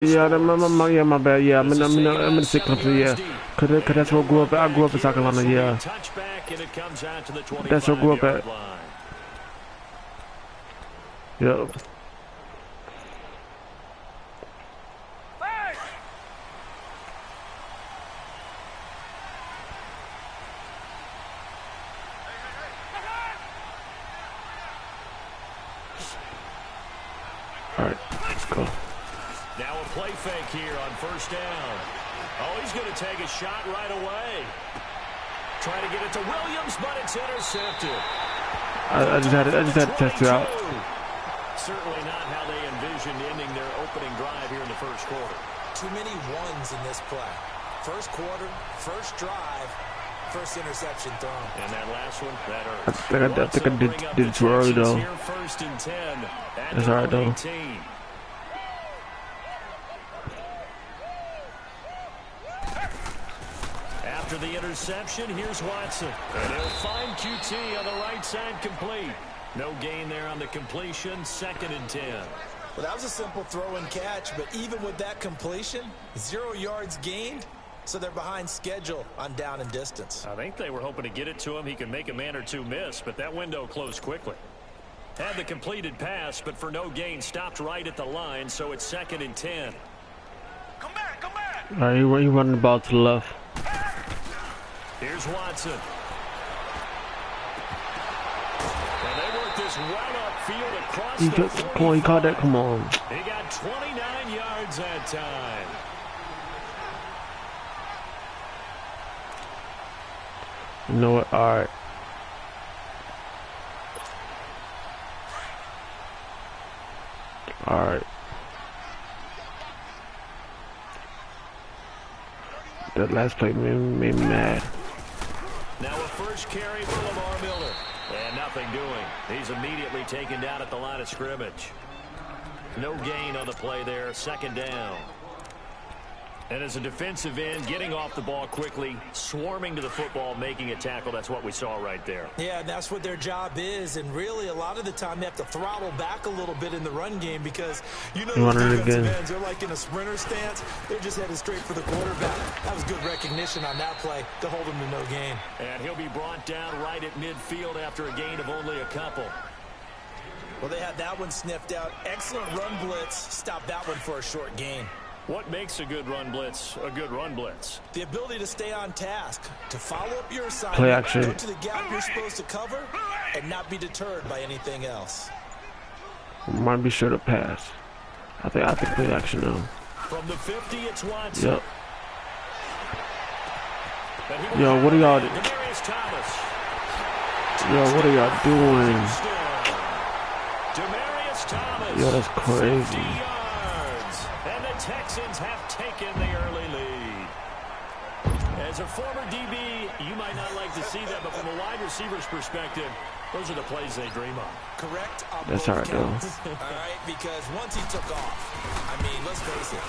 Yeah, yeah, my bad. Yeah, I'm in the sick country. Yeah, cause that's where I grew up. I grew up in South Carolina. Yeah, that's where I grew up at. Yep. All right, let's go. Now a play fake here on first down. Oh, he's going to take a shot right away. Trying to get it to Williams, but it's intercepted. I just had to test you out. Certainly not how they envisioned ending their opening drive here in the first quarter. Too many ones in this play. First quarter, first drive, first interception thrown. And that last one, that I hurts. think I did it too early though. First and 10. That's all right though. After the interception, here's Watson. And he'll find QT on the right side complete. No gain there on the completion, second and 10. Well, that was a simple throw and catch, but even with that completion, 0 yards gained, so they're behind schedule on down and distance. I think they were hoping to get it to him. He can make a man or two miss, but that window closed quickly. Had the completed pass, but for no gain, stopped right at the line, so it's second and 10. Come back, come back. All right, he running the ball to the left. Here's Watson. And they work this well upfield across the 45. He caught that. Come on. He got 29 yards that time. You know what? All right. All right. That last play made me mad. Now a first carry for Lamar Miller. And nothing doing. He's immediately taken down at the line of scrimmage. No gain on the play there. Second down. And as a defensive end, getting off the ball quickly, swarming to the football, making a tackle. That's what we saw right there. Yeah, and that's what their job is. And really, a lot of the time, they have to throttle back a little bit in the run game because, you know, those defensive ends, they're like in a sprinter stance. They're just headed straight for the quarterback. That was good recognition on that play to hold him to no gain. And he'll be brought down right at midfield after a gain of only a couple. Well, they had that one sniffed out. Excellent run blitz. Stopped that one for a short gain. What makes a good run blitz a good run blitz? The ability to stay on task, to follow up your assignment, play action. go to the gap you're supposed to cover, and not be deterred by anything else. Might be sure to pass. I think play action now. From the 50, it's Watson. Yep. Yo, what are y'all doing? Yo, what are y'all doing? Yo, that's crazy. Texans have taken the early lead. As a former DB, you might not like to see that, but from a wide receiver's perspective, those are the plays they dream of. Correct on That's both all right, though. All right, because once he took off, I mean, let's face it,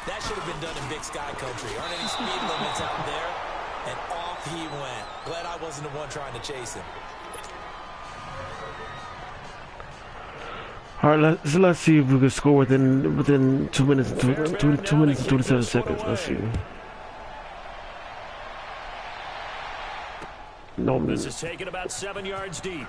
that should have been done in Big Sky country. Aren't any speed limits out there? And off he went. Glad I wasn't the one trying to chase him. All right, let's see if we can score within 2 minutes, 2 minutes and 27 seconds. Let's see. No This is taken about 7 yards deep.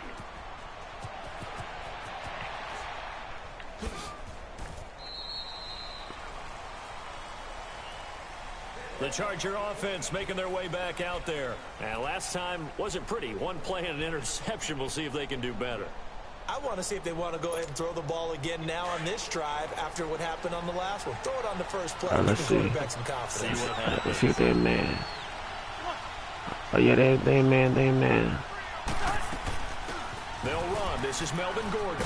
The Charger offense making their way back out there. And last time wasn't pretty. One play and an interception. We'll see if they can do better. I want to see if they want to go ahead and throw the ball again now on this drive after what happened on the last one. Throw it on the first play. Let's see. Quarterback some confidence. Let's see if they're man. Oh yeah, they man. They'll run. This is Melvin Gordon.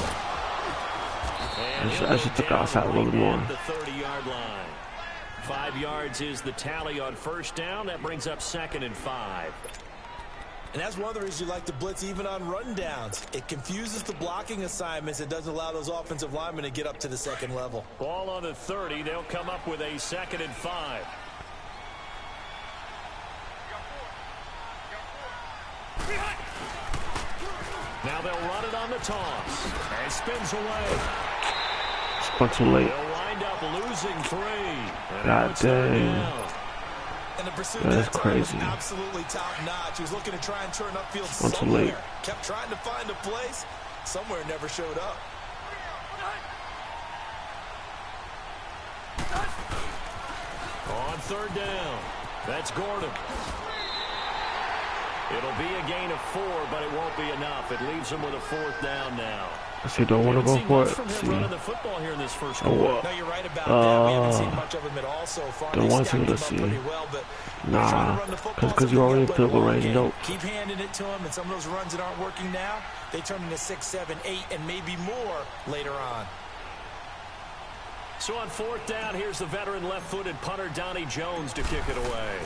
I should take outside a little more. The 30-yard line. 5 yards is the tally on first down. That brings up second and 5. And that's one of the reasons you like to blitz even on rundowns. It confuses the blocking assignments. It doesn't allow those offensive linemen to get up to the second level. Ball on the 30. They'll come up with a second and 5. Now they'll run it on the toss. And spins away. One too late. They'll wind up losing 3. God dang. And the pursuit That's that time was crazy. absolutely top notch. He was looking to try and turn upfield One too late. somewhere. Kept trying to find a place. Somewhere never showed up. On 3rd down, that's Gordon. It'll be a gain of 4, but it won't be enough. It leaves him with a 4th down now. See, don't want to go for it. See. Running the football here in this first Oh, quarter. No, you're right about that. We haven't seen much of him at all so far. Don't They want stacked to him up see. pretty well, but Nah, run the football because so you're we already can play field the goal long range. game. Nope. Keep handing it to him, and some of those runs that aren't working now, they turn into 6, 7, 8, and maybe more later on. So on 4th down, here's the veteran left-footed punter Donnie Jones to kick it away.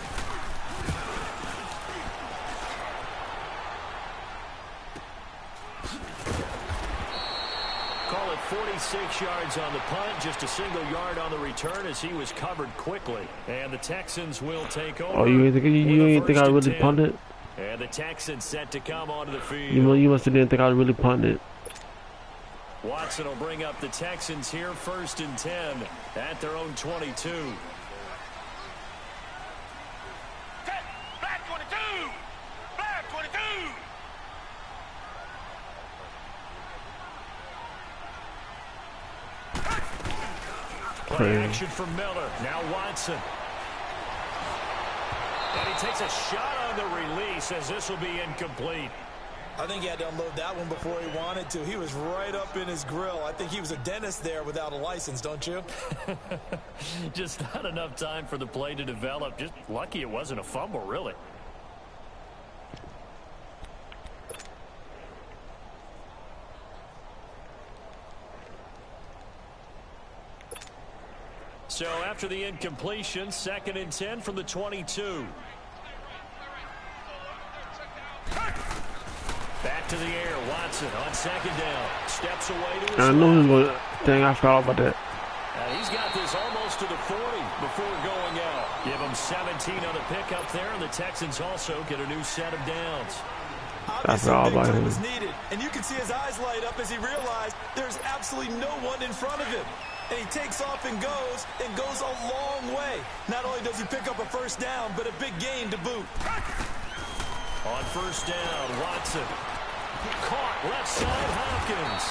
Call it 46 yards on the punt, just a single yard on the return as he was covered quickly. And the Texans will take over. Oh, you ain't think I really punted? And the Texans set to come onto the field. You must have didn't think I really punted. Watson will bring up the Texans here, 1st and 10 at their own 22. Black 22! Black 22! Play action from Miller. Now Watson. And he takes a shot on the release as this will be incomplete. I think he had to unload that one before he wanted to. He was right up in his grill. I think he was a dentist there without a license, don't you? Just not enough time for the play to develop. Just lucky it wasn't a fumble, really. So after the incompletion, 2nd and 10 from the 22. Back to the air, Watson on 2nd down. Steps away to his I know he was going. Dang, I forgot about that. he's got this almost to the 40 before going out. Give him 17 on the pickup there, and the Texans also get a new set of downs. I forgot about him. Was needed, and you can see his eyes light up as he realized there's absolutely no one in front of him. And he takes off and goes a long way. Not only does he pick up a 1st down, but a big gain to boot. On 1st down, Watson. Caught left side, Hopkins.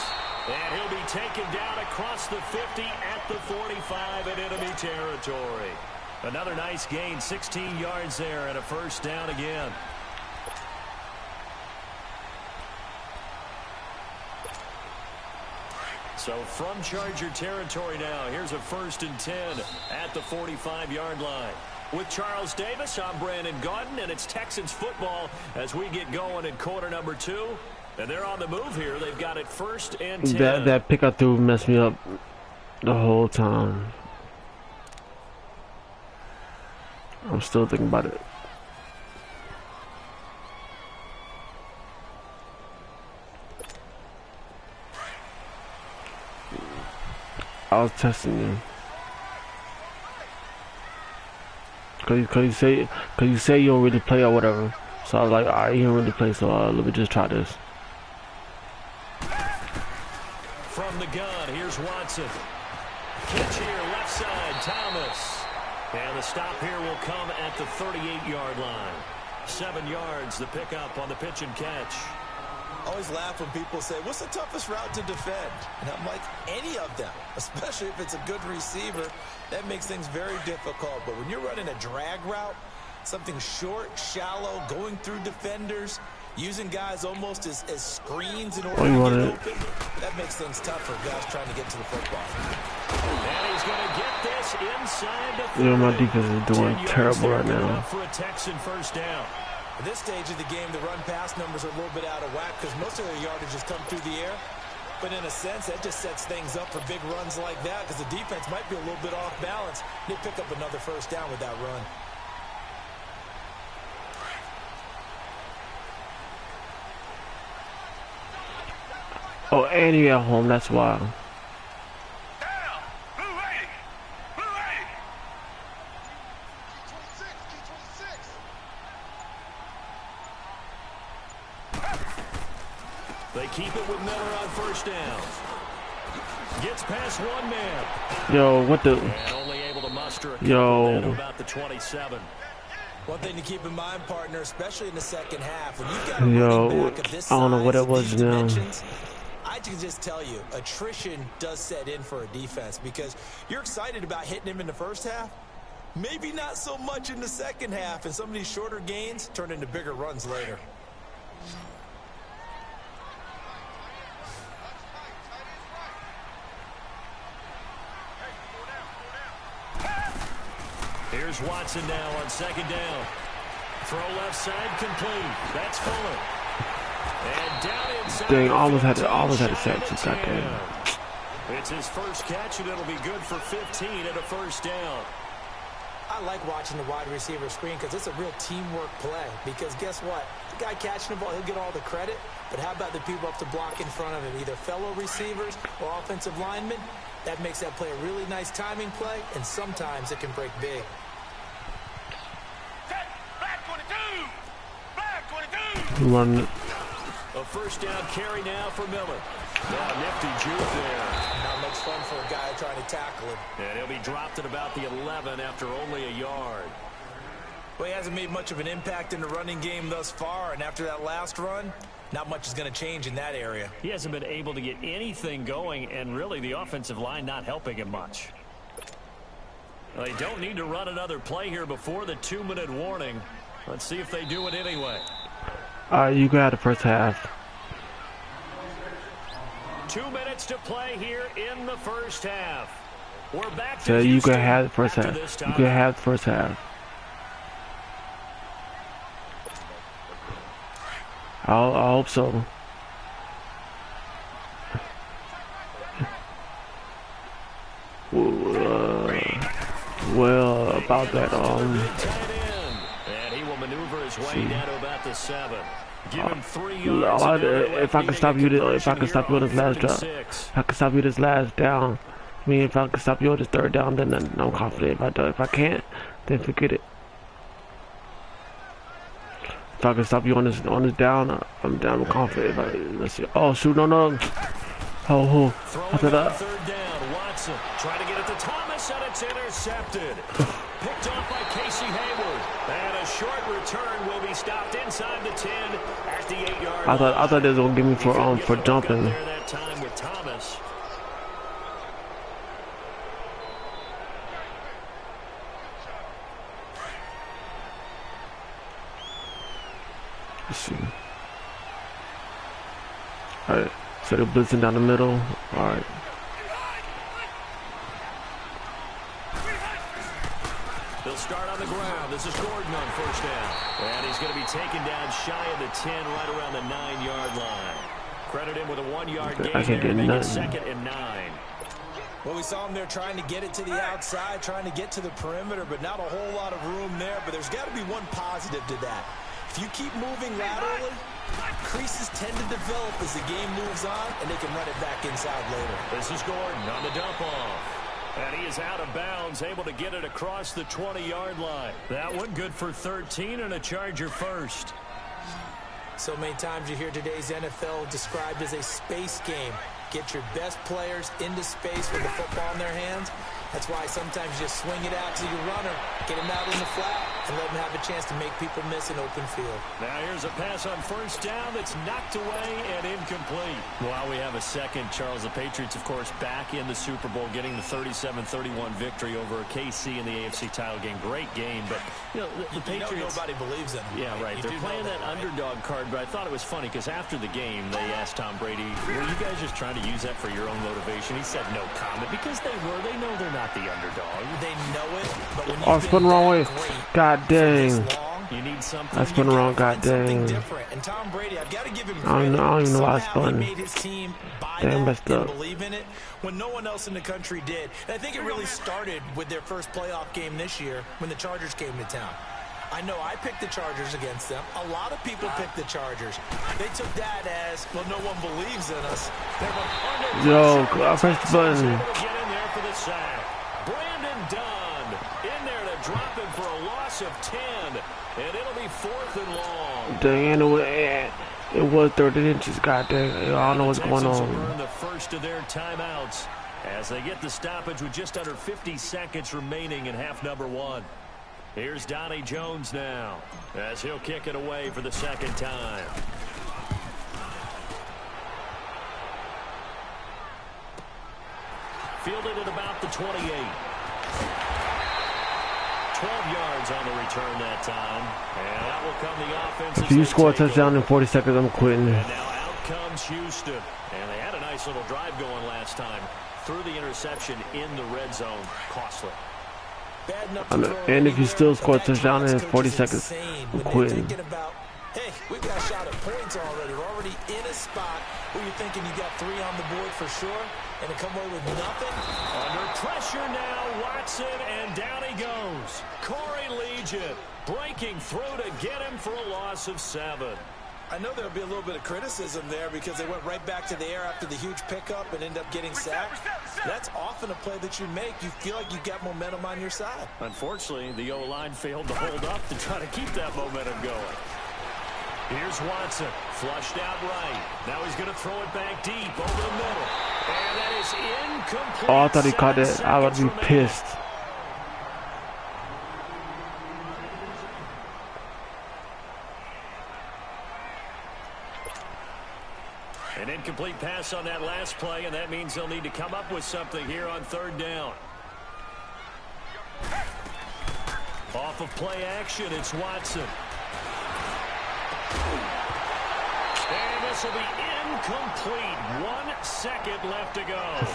And he'll be taken down across the 50 at the 45 in enemy territory. Another nice gain, 16 yards there and a 1st down again. So from Charger territory now, here's a 1st and 10 at the 45-yard line. With Charles Davis, I'm Brandon Gaudin, and it's Texans football as we get going in quarter number 2. And they're on the move here. They've got it 1st and 10. That pick I threw messed me up the whole time. I'm still thinking about it. I was testing you. Cause you say you don't really play or whatever. So I was like, alright, you don't really play, so let me just try this. From the gun, here's Watson. Catch here, left side, Thomas. And the stop here will come at the 38-yard line. 7 yards, the pickup on the pitch and catch. I always laugh when people say, what's the toughest route to defend? And I'm like, any of them, especially if it's a good receiver. That makes things very difficult. But when you're running a drag route, something short, shallow, going through defenders, using guys almost as screens in order to get open, that makes things tough for guys trying to get to the football. And he's going to get this inside the 30. You know, my defense is doing terrible right now. For a Texan 1st down. At this stage of the game, the run-pass numbers are a little bit out of whack because most of their yardage has come through the air. But in a sense, that just sets things up for big runs like that because the defense might be a little bit off balance. They pick up another 1st down with that run. Oh, and you're at home, that's why. They keep it with Miller on 1st down. Gets past one man. Yo, what the? And only able to muster a Yo. to about the 27. One thing to keep in mind, partner, especially in the second half, when you've got a Yo, running back of this I don't know what size, it was these now. dimensions, I can just tell you, attrition does set in for a defense because you're excited about hitting him in the first half. Maybe not so much in the second half, and some of these shorter gains turn into bigger runs later. Here's Watson now on second down. Throw left side complete. That's Fuller. And down inside. Dang, almost had to sack you. Goddamn. It's his first catch, and it'll be good for 15 and a first down. I like watching the wide receiver screen because it's a real teamwork play. Because guess what? The guy catching the ball, he'll get all the credit. But how about the people up to block in front of him? Either fellow receivers or offensive linemen. That makes that play a really nice timing play, and sometimes it can break big. Black 22! Black 22! Run. A first down carry now for Miller. Now nifty juke there. Not much fun for a guy trying to tackle him. And he'll be dropped at about the 11 after only a yard. Well, he hasn't made much of an impact in the running game thus far, and after that last run, not much is going to change in that area. He hasn't been able to get anything going, and really the offensive line not helping him much. Well, they don't need to run another play here before the 2-minute warning. Let's see if they do it anyway. You got the first half. 2 minutes to play here in the first half. We're back to So you Houston can have the first after half. this You time. can have the first half. I hope so. Well, about that, And he will maneuver his way down to about the 7. Give him 3 yards. if I can stop you, if I can stop you on this last drop, if I can stop you this last down, I mean, if I can stop you on this third down, then I'm confident. If I can't, then forget it. If I can stop you on this down, I'm confident. Let's see. Oh shoot, no. Oh. After that. Third down, Watson trying to get it to Thomas, and it's intercepted. Picked off by Casey Hayward. And a short return will be stopped inside the 10 at the 8-yard line. I thought they was gonna give me for jumping. There that time with Thomas. Let's see. Alright, so they're blitzing down the middle. Alright. They'll start on the ground. This is Gordon on first down. And he's going to be taken down shy of the 10, right around the 9-yard line. Credit him with a 1-yard gain I can't there, get make it nothing. 2nd and 9. Well, we saw him there trying to get it to the outside, trying to get to the perimeter, but not a whole lot of room there. But there's got to be one positive to that. If you keep moving laterally, creases tend to develop as the game moves on, and they can run it back inside later. This is Gordon on the dump off. And he is out of bounds, able to get it across the 20-yard line. That one good for 13 and a Charger first. So many times you hear today's NFL described as a space game. Get your best players into space with the football in their hands. That's why sometimes you just swing it out to your runner, get him out in the flat, and let him have a chance to make people miss an open field. Now here's a pass on first down that's knocked away and incomplete. While we have a second, Charles, the Patriots, of course, back in the Super Bowl, getting the 37-31 victory over KC in the AFC title game. Great game, but you know, the Patriots. Nobody believes in them. Yeah, right. They're playing that underdog card, but I thought it was funny because after the game, they asked Tom Brady, were you guys just trying to use that for your own motivation? He said no comment because they were. They know they're not the underdog. They know it, but when Oh, spun the wrong way. God dang. You need something. I spun the wrong. God dang. different. And Tom Brady, I've got to give him I don't even know why I Somehow spun. he made his team buy Damn, that messed and up. believe in it when no one else in the country did. And I think it really started with their first playoff game this year when the Chargers came to town. I know I picked the Chargers against them. A lot of people picked the Chargers. They took that as, well, no one believes in us. Yo, I pressed the button. Get in there for the sack. Brandon Dunn in there to drop him for a loss of 10, and it'll be 4th and long. Dang, it was 30 inches. God dang, I don't know what's going Texans will on. burn the first of their timeouts as they get the stoppage with just under 50 seconds remaining in half number one. Here's Donnie Jones now, as he'll kick it away for the second time. Fielded at about the 28. 12 yards on the return that time. And that will come the offense. If you score a touchdown in 40 seconds, I'm quitting. And now out comes Houston. And they had a nice little drive going last time. Threw the interception in the red zone. Costly. And if you still score a touchdown in 40 seconds, I'm quitting. Hey, we've got a shot at points already. We're already in a spot where you're thinking you got 3 on the board for sure, and to come away with nothing. Under pressure now, Watson, and down he goes. Corey Legion breaking through to get him for a loss of 7. I know there'll be a little bit of criticism there because they went right back to the air after the huge pickup and end up getting sacked. That's often a play that you make. You feel like you've got momentum on your side. Unfortunately, the O-line failed to hold up to try to keep that momentum going. Here's Watson, flushed out right. Now he's going to throw it back deep over the middle. And that is incomplete. Oh, I thought he caught it. I would be pissed. An incomplete pass on that last play, and that means they'll need to come up with something here on third down. Off of play action, it's Watson. And this will be incomplete. 1 second left to go.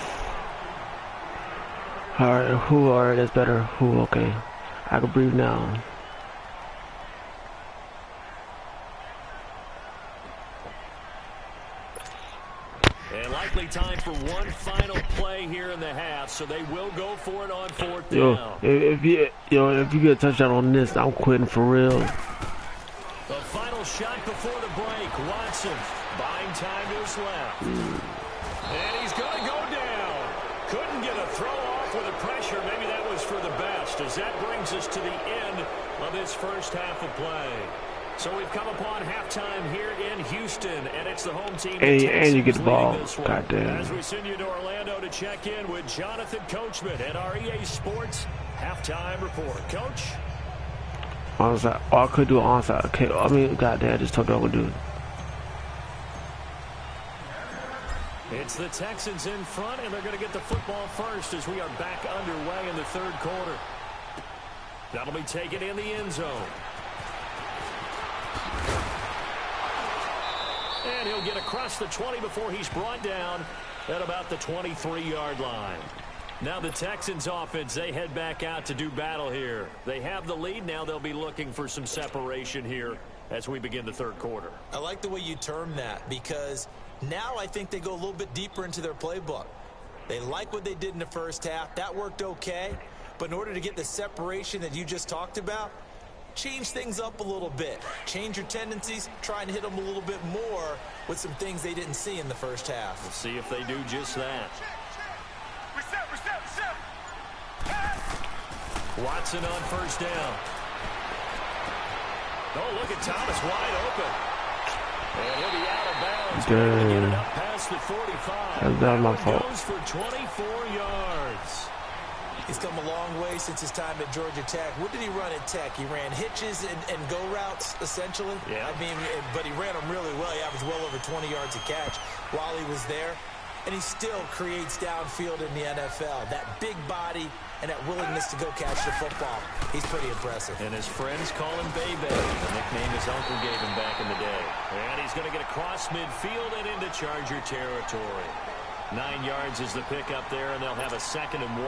Alright, alright, that's better. Okay. I can breathe now. And likely time for one final play here in the half, so they will go for it on fourth down. If you get a touchdown on this, I'm quitting for real. The final shot before the break. Watson buying time to his left. And he's going to go down. Couldn't get a throw off with the pressure. Maybe that was for the best, as that brings us to the end of this first half of play. So we've come upon halftime here in Houston, and it's the home team. And you get the ball. God damn. As we send you to Orlando to check in with Jonathan Coachman at our EA Sports halftime report. Coach? Onside. Oh, I could do onside. Okay. I mean, goddamn, I just told you I would do it. It's the Texans in front, and they're going to get the football first as we are back underway in the third quarter. That'll be taken in the end zone. And he'll get across the 20 before he's brought down at about the 23-yard line. Now the Texans offense, they head back out to do battle here. They have the lead. Now they'll be looking for some separation here as we begin the third quarter. I like the way you term that, because now I think they go a little bit deeper into their playbook. They like what they did in the first half. That worked okay. But in order to get the separation that you just talked about, change things up a little bit. Change your tendencies. Try and hit them a little bit more with some things they didn't see in the first half. We'll see if they do just that. Watson on first down. Oh, look at Thomas wide open. And he'll be out of bounds. Get it up past the 45. That's not my fault. Goes for 24 yards. He's come a long way since his time at Georgia Tech. What did he run at Tech? He ran hitches and go routes, essentially. Yeah. I mean, but he ran them really well. He averaged well over 20 yards a catch while he was there. And he still creates downfield in the NFL. That big body and that willingness to go catch the football. He's pretty impressive. And his friends call him Bebe, the nickname his uncle gave him back in the day. And he's going to get across midfield and into Charger territory. 9 yards is the pickup there, and they'll have a 2nd and 1.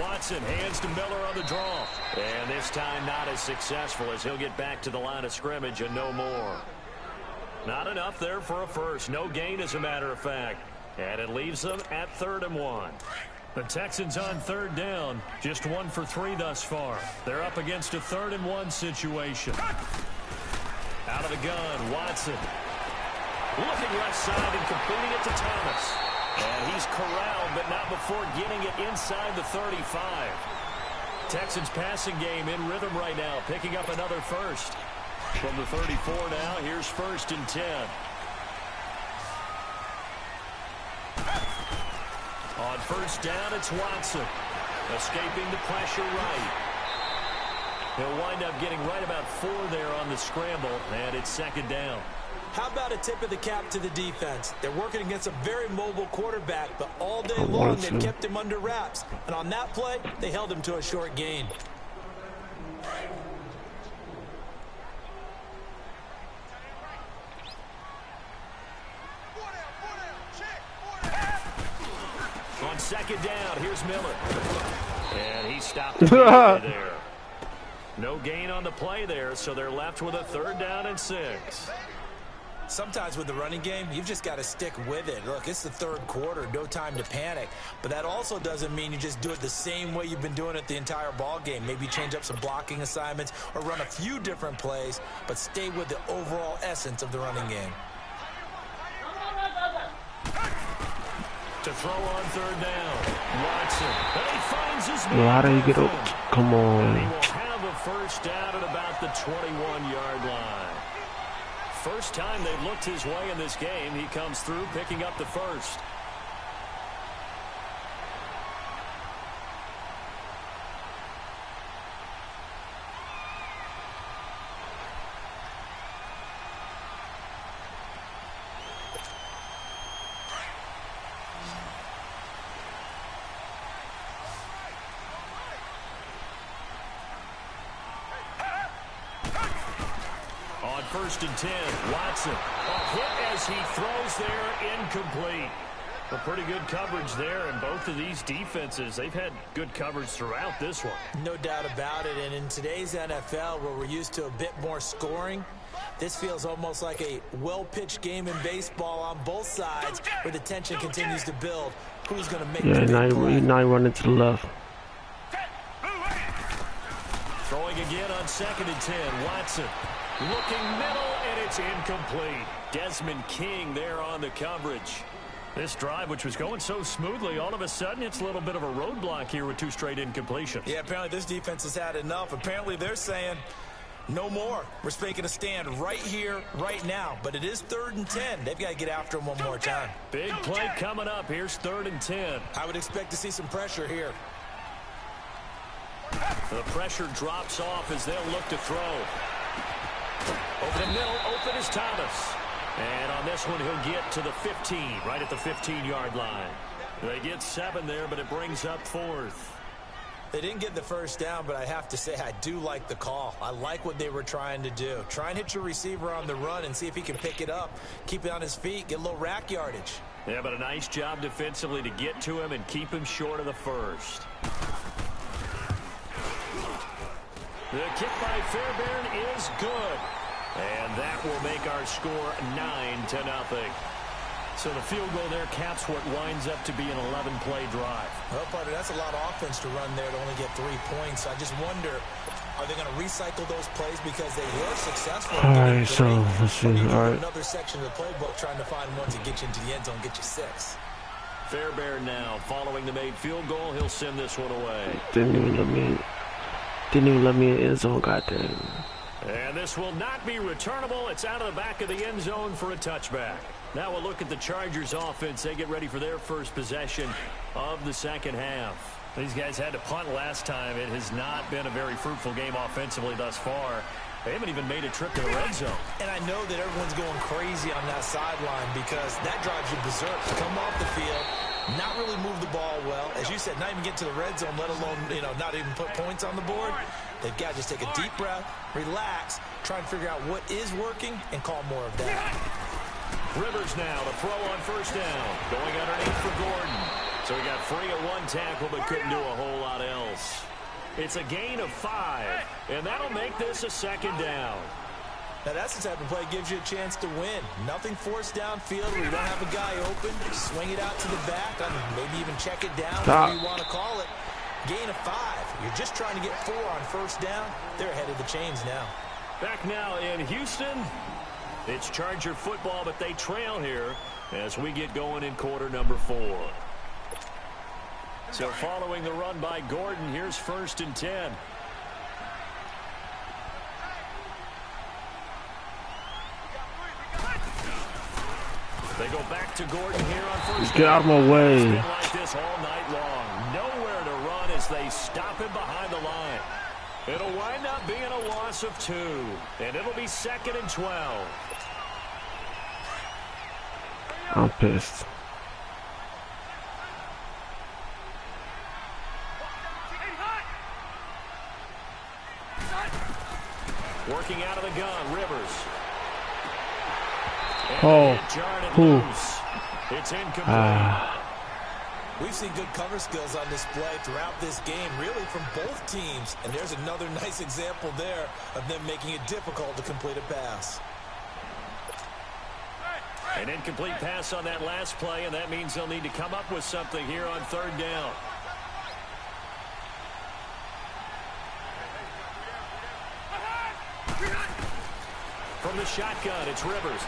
Watson hands to Miller on the draw. And this time not as successful, as he'll get back to the line of scrimmage and no more. Not enough there for a first. No gain, as a matter of fact. And it leaves them at 3rd and 1. The Texans on third down, just 1 for 3 thus far. They're up against a 3rd and 1 situation. Out of the gun, Watson. Looking left side and completing it to Thomas. And he's corralled, but not before getting it inside the 35. Texans passing game in rhythm right now, picking up another first. From the 34 now, here's 1st and 10. On 1st down, it's Watson. Escaping the pressure right. He'll wind up getting right about 4 there on the scramble, and it's 2nd down. How about a tip of the cap to the defense? They're working against a very mobile quarterback, but all day long they've kept him under wraps. And on that play, they held him to a short gain. On 2nd down, here's Miller. And he stopped there. No gain on the play there, so they're left with a 3rd down and 6. Sometimes with the running game, you've just got to stick with it. Look, it's the 3rd quarter, no time to panic. But that also doesn't mean you just do it the same way you've been doing it the entire ball game. Maybe change up some blocking assignments or run a few different plays, but stay with the overall essence of the running game. To throw on 3rd down, Watson. And he finds his man. Well, how do you get up? Come on. And he will have a 1st down at about the 21-yard line. First time they've looked his way in this game. He comes through picking up the 1st. On 1st and 10, Watson. A hit as he throws there, incomplete. A pretty good coverage there, and both of these defenses, they've had good coverage throughout this one. No doubt about it, and in today's NFL, where we're used to a bit more scoring, this feels almost like a well-pitched game in baseball on both sides, where the tension continues to build. Who's going to make the big play? Now he running to the left. Throwing again on 2nd and 10, Watson. Looking middle, and it's incomplete. Desmond King there on the coverage. This drive, which was going so smoothly, all of a sudden it's a little bit of a roadblock here with 2 straight incompletions. Yeah, apparently this defense has had enough. Apparently they're saying, no more. We're making a stand right here, right now. But it is 3rd and 10. They've got to get after him one more time. Big play coming up. Here's 3rd and 10. I would expect to see some pressure here. The pressure drops off as they'll look to throw. Over the middle, open is Thomas. And on this one, he'll get to the 15, right at the 15-yard line. They get 7 there, but it brings up 4th. They didn't get the 1st down, but I have to say I do like the call. I like what they were trying to do. Try and hit your receiver on the run and see if he can pick it up, keep it on his feet, get a little rack yardage. Yeah, but a nice job defensively to get to him and keep him short of the 1st. The kick by Fairbairn is good. And that will make our score 9-0. So the field goal there caps what winds up to be an 11-play drive. Well, partner, that's a lot of offense to run there to only get 3 points. I just wonder, are they going to recycle those plays because they were successful? All right, so let's see. All right. Another section of the playbook trying to find one to get you into the end zone, get you 6. Fairbairn now following the made field goal. He'll send this one away. Didn't even let me in end zone. Goddamn. And this will not be returnable. It's out of the back of the end zone for a touchback. Now we'll look at the Chargers offense. They get ready for their first possession of the 2nd half. These guys had to punt last time. It has not been a very fruitful game offensively thus far. They haven't even made a trip to the red zone. And I know that everyone's going crazy on that sideline because that drives you berserk. Come off the field, not really move the ball well. As you said, not even get to the red zone, let alone, not even put points on the board. They've got to just take a deep breath, relax, try and figure out what is working, and call more of that. Rivers now to throw on 1st down. Going underneath for Gordon. So he got free at 1 tackle, but couldn't do a whole lot else. It's a gain of 5, and that'll make this a 2nd down. Now, that's the type of play that gives you a chance to win. Nothing forced downfield where you don't have a guy open. Swing it out to the back, maybe even check it down, whatever you want to call it. Gain of 5. You're just trying to get 4 on 1st down. They're ahead of the chains now. Back now in Houston. It's Charger football, but they trail here as we get going in quarter number 4. So following the run by Gordon, here's 1st and 10. They go back to Gordon here on first. Get out of my way. It's been like this all night long. Nowhere to run as they stop him behind the line. It'll wind up being a loss of 2, and it'll be 2nd and 12. I'm pissed. Working out of the gun, Rivers. Oh, who? It's incomplete. We've seen good cover skills on display throughout this game, really from both teams. And there's another nice example there of them making it difficult to complete a pass. An incomplete pass on that last play, and that means they'll need to come up with something here on 3rd down. From the shotgun, it's Rivers.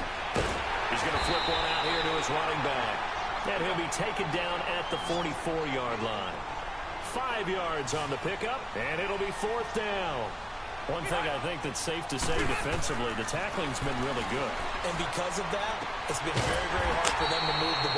He's going to flip one out here to his running back. And he'll be taken down at the 44-yard line. 5 yards on the pickup, and it'll be 4th down. One thing I think that's safe to say defensively, the tackling's been really good. And because of that, it's been very, very hard for them to move the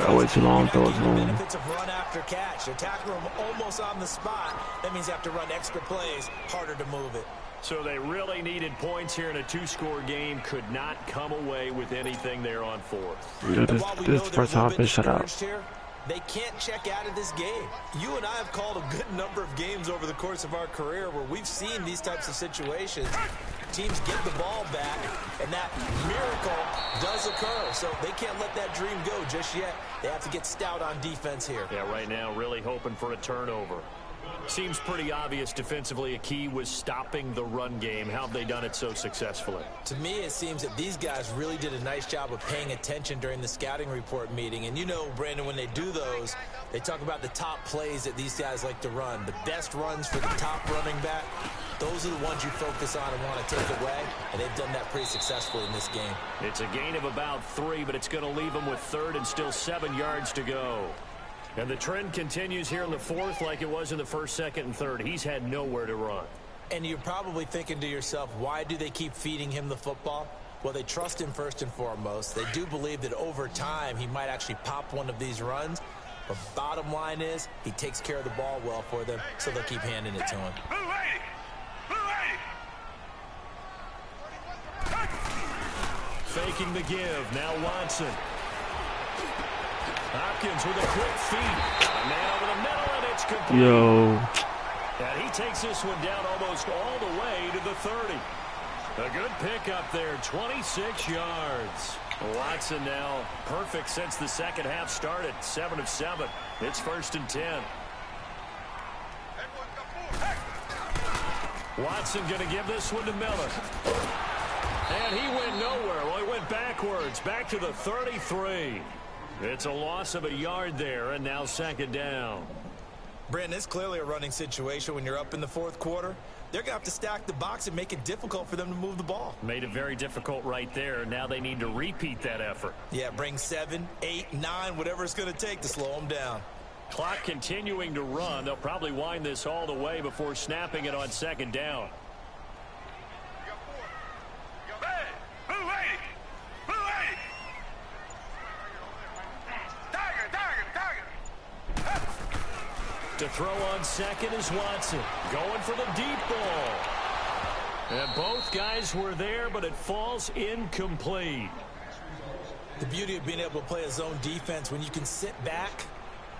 ball. Wait too long, throw it long. Benefits of run after catch. They're tackling them almost on the spot. That means they have to run extra plays, harder to move it. So they really needed points here in a 2-score game. Could not come away with anything there on 4th. Yeah, this first time I've been shut out. Here, they can't check out of this game. You and I have called a good number of games over the course of our career where we've seen these types of situations. Teams get the ball back, and that miracle does occur. So they can't let that dream go just yet. They have to get stout on defense here. Yeah, right now really hoping for a turnover. Seems pretty obvious defensively a key was stopping the run game. How have they done it so successfully? To me, it seems that these guys really did a nice job of paying attention during the scouting report meeting. And you know, Brandon, when they do those, they talk about the top plays that these guys like to run. The best runs for the top running back, those are the ones you focus on and want to take away. And they've done that pretty successfully in this game. It's a gain of about 3, but it's going to leave them with 3rd and still 7 yards to go. And the trend continues here in the 4th like it was in the 1st, 2nd, and 3rd. He's had nowhere to run. And you're probably thinking to yourself, why do they keep feeding him the football? Well, they trust him first and foremost. They do believe that over time he might actually pop one of these runs. But bottom line is he takes care of the ball well for them, so they'll keep handing it to him. Faking the give. Now Watson. Hopkins with a quick feed. A man over the middle, and it's complete. Yo. And he takes this one down almost all the way to the 30. A good pickup there, 26 yards. Watson now perfect since the second half started, 7 of 7. It's 1st and 10. Watson going to give this one to Miller. And he went nowhere. Well, he went backwards, back to the 33. It's a loss of a yard there, and now 2nd down. Brandon, it's clearly a running situation when you're up in the 4th quarter. They're going to have to stack the box and make it difficult for them to move the ball. Made it very difficult right there. Now they need to repeat that effort. Yeah, bring 7, 8, 9, whatever it's going to take to slow them down. Clock continuing to run. They'll probably wind this all the way before snapping it on 2nd down. To throw on 2nd is Watson. Going for the deep ball. And both guys were there, but it falls incomplete. The beauty of being able to play a zone defense when you can sit back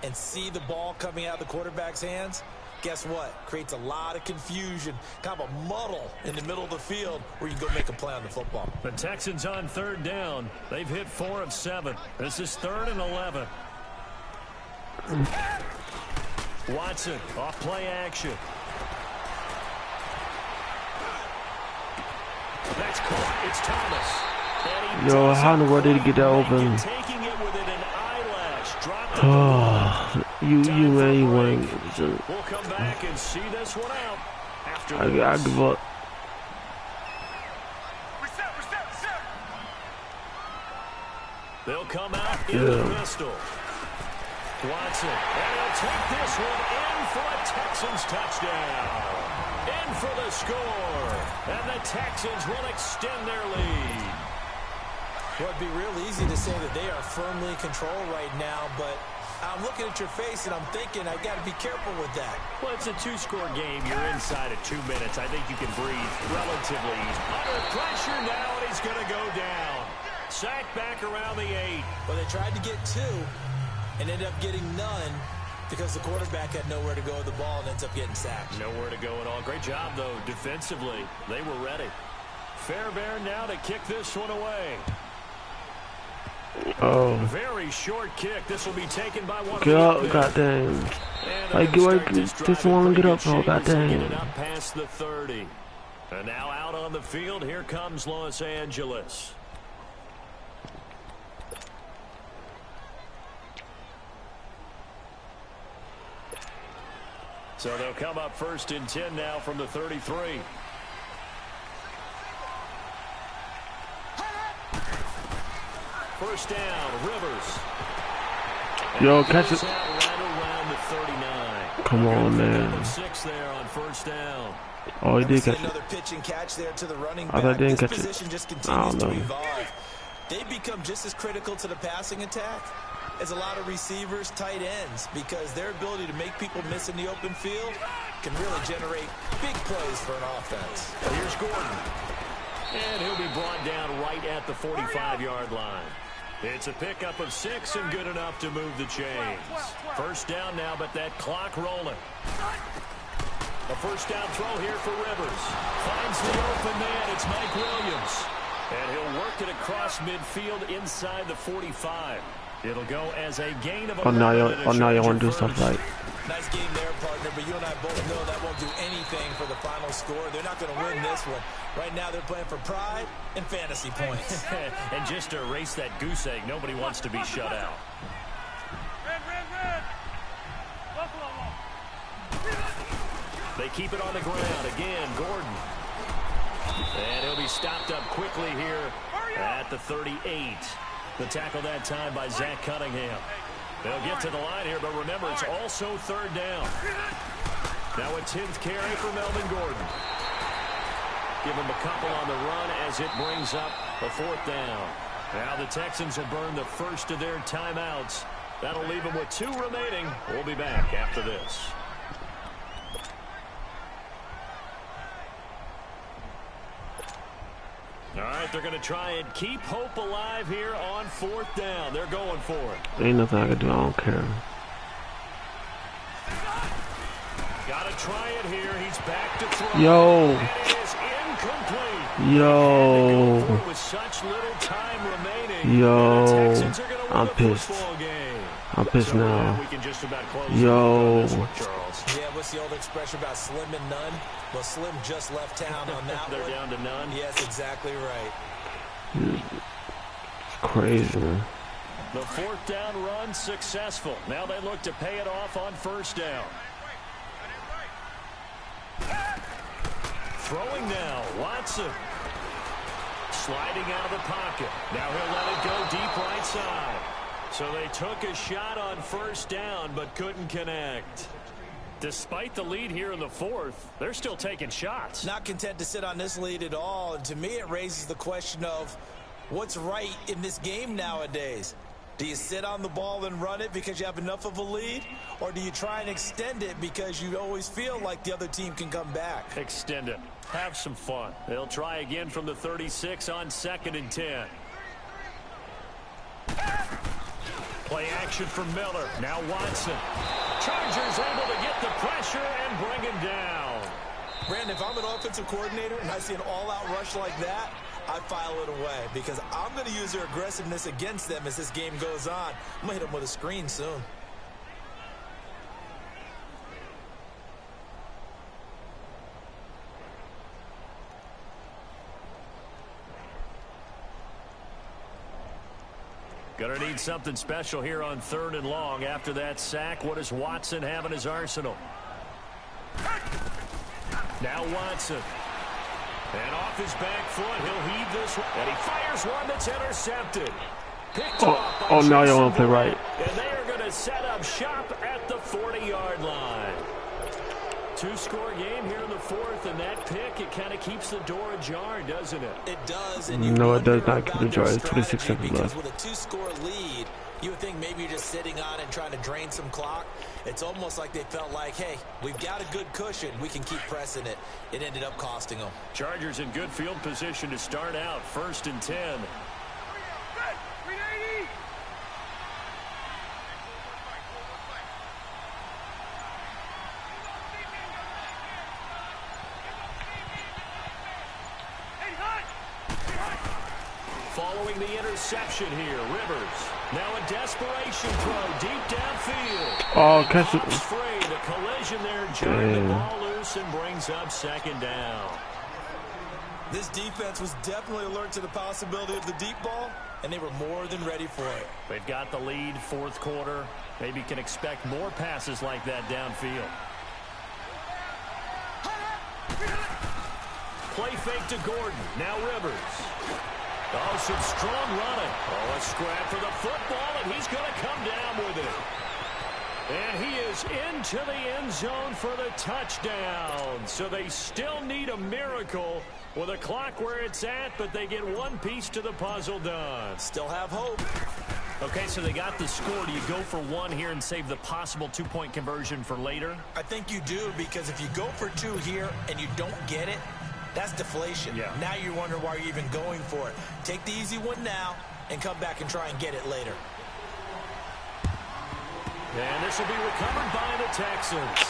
and see the ball coming out of the quarterback's hands, guess what? Creates a lot of confusion, kind of a muddle in the middle of the field where you can go make a play on the football. The Texans on 3rd down. They've hit 4 of 7. This is 3rd and 11. Watson off play action. That's caught. It's Thomas. Yo, how in the world did he get that open? Taking it within an eyelash. Dropped it. Oh, you ain't. We'll come back and see this one out after I give up. They'll come out in the pistol. Watson, and he'll take this one in for a Texans touchdown. In for the score, and the Texans will extend their lead. Well, it'd be real easy to say that they are firmly in control right now, but I'm looking at your face and I'm thinking I got to be careful with that. Well, it's a two-score game. You're inside at 2 minutes. I think you can breathe relatively easy. Under pressure now, and he's going to go down. Sack back around the 8. Well, they tried to get 2 and ended up getting none because the quarterback had nowhere to go with the ball and ends up getting sacked. Nowhere to go at all. Great job, though, defensively. They were ready. Fairbairn now to kick this one away. Oh. Very short kick. This will be taken by one. Get up, goddamn. I just want to get up, oh, goddamn. Past the 30. And now out on the field, here comes Los Angeles. So they'll come up 1st and 10 now from the 33. First down, Rivers. Yo, catch it. Right around the 39. Come on, man. 6 there on first down. Oh, he did catch it. Another pitch and catch there to the running I back. didn't This catch position it. just I continues don't to know. evolve. They become just as critical to the passing attack as a lot of receivers, tight ends, because their ability to make people miss in the open field can really generate big plays for an offense. Here's Gordon. And he'll be brought down right at the 45-yard line. It's a pickup of 6 and good enough to move the chains. First down now, but that clock rolling. A first down throw here for Rivers. Finds the open man. It's Mike Williams. And he'll work it across midfield inside the 45. It'll go as a gain of 11. Now you want to do stuff right. Nice game there, partner, but you and I both know that won't do anything for the final score. They're not going to win this one. Right now they're playing for pride and fantasy points. And just to erase that goose egg, nobody wants to be shut out. They keep it on the ground. Again, Gordon. And he'll be stopped up quickly here at the 38. The tackle that time by Zach Cunningham. They'll get to the line here, but remember, it's also 3rd down. Now a 10th carry for Melvin Gordon. Give him a couple on the run as it brings up a 4th down. Now the Texans will burn the first of their timeouts. That'll leave them with 2 remaining. We'll be back after this. All right, they're going to try and keep hope alive here on 4th down. They're going for it. Ain't nothing I can do. I don't care. Got to try it here. He's back to throw. Yo. And it is incomplete. Yo. With such little time remaining. Yo. The Texans are going to win I'm the pissed. football game. I'm pissed now. We can just about close Yo. this one, Charles. Yeah, what's the old expression about slim and none? Well, Slim just left town on that They're one. down to none. Yes, exactly right. It's crazy, man. The 4th down run successful. Now they look to pay it off on 1st down. Throwing now, Watson. Sliding out of the pocket. Now he'll let it go deep right side. So they took a shot on 1st down, but couldn't connect. Despite the lead here in the 4th, they're still taking shots. Not content to sit on this lead at all. And to me, it raises the question of what's right in this game nowadays. Do you sit on the ball and run it because you have enough of a lead? Or do you try and extend it because you always feel like the other team can come back? Extend it. Have some fun. They'll try again from the 36 on 2nd and 10. Play action for Miller. Now Watson. Chargers able to get the pressure and bring him down. Brandon, if I'm an offensive coordinator and I see an all-out rush like that, I file it away because I'm going to use their aggressiveness against them as this game goes on. I'm going to hit them with a screen soon. Gonna need something special here on 3rd and long. After that sack, what does Watson have in his arsenal? Now Watson. And off his back foot, he'll heave this one. And he fires one that's intercepted. Oh, now you want to play right. And they are going to set up shop at the 40-yard line. Two-score game here in the fourth, and that pick, it kind of keeps the door ajar, doesn't it? It does. And no, it does not keep the door. It's 26 seconds left. With a two-score lead, you would think maybe you're just sitting on it and trying to drain some clock. It's almost like they felt like, hey, we've got a good cushion. We can keep pressing it. It ended up costing them. Chargers in good field position to start out. 1st and 10. Following the interception here, Rivers. Now a desperation throw deep downfield. Oh, catch it. Free. The collision there, jarring the ball loose and brings up 2nd down. This defense was definitely alert to the possibility of the deep ball, and they were more than ready for it. They've got the lead, 4th quarter. Maybe can expect more passes like that downfield. Play fake to Gordon. Now Rivers. Oh, some strong running. Oh, a scrap for the football, and he's going to come down with it. And he is into the end zone for the touchdown. So they still need a miracle with a clock where it's at, but they get one piece to the puzzle done. Still have hope. Okay, so they got the score. Do you go for one here and save the possible two-point conversion for later? I think you do, because if you go for two here and you don't get it, that's deflation. Yeah. Now you wonder why you're even going for it. Take the easy one now and come back and try and get it later. And this will be recovered by the Texans.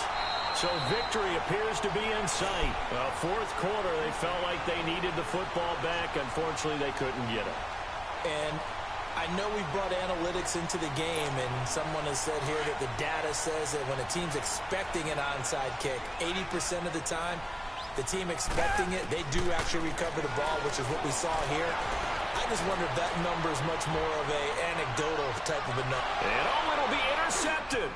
So victory appears to be in sight. Well, 4th quarter, they felt like they needed the football back. Unfortunately, they couldn't get it. And I know we brought analytics into the game, and someone has said here that the data says that when a team's expecting an onside kick, 80% of the time, the team expecting it, they do actually recover the ball, which is what we saw here. I just wonder if that number is much more of an anecdotal type of a number. And oh, it'll be intercepted.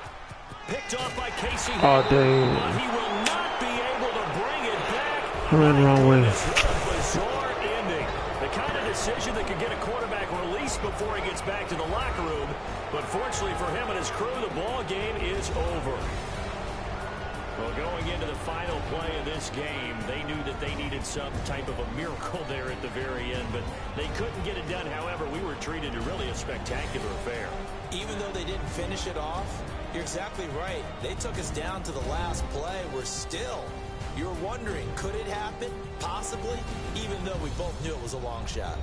Picked off by Casey. Oh, dang. But he will not be able to bring it back. I ran the wrong way. Bizarre ending. The kind of decision that could get a quarterback released before he gets back to the locker room. But fortunately for him and his crew, the ball game is over. Well, going into the final play of this game, they knew that they needed some type of a miracle there at the very end, but they couldn't get it done. However, we were treated to really a spectacular affair. Even though they didn't finish it off, you're exactly right. They took us down to the last play. You're wondering, could it happen? Possibly, even though we both knew it was a long shot.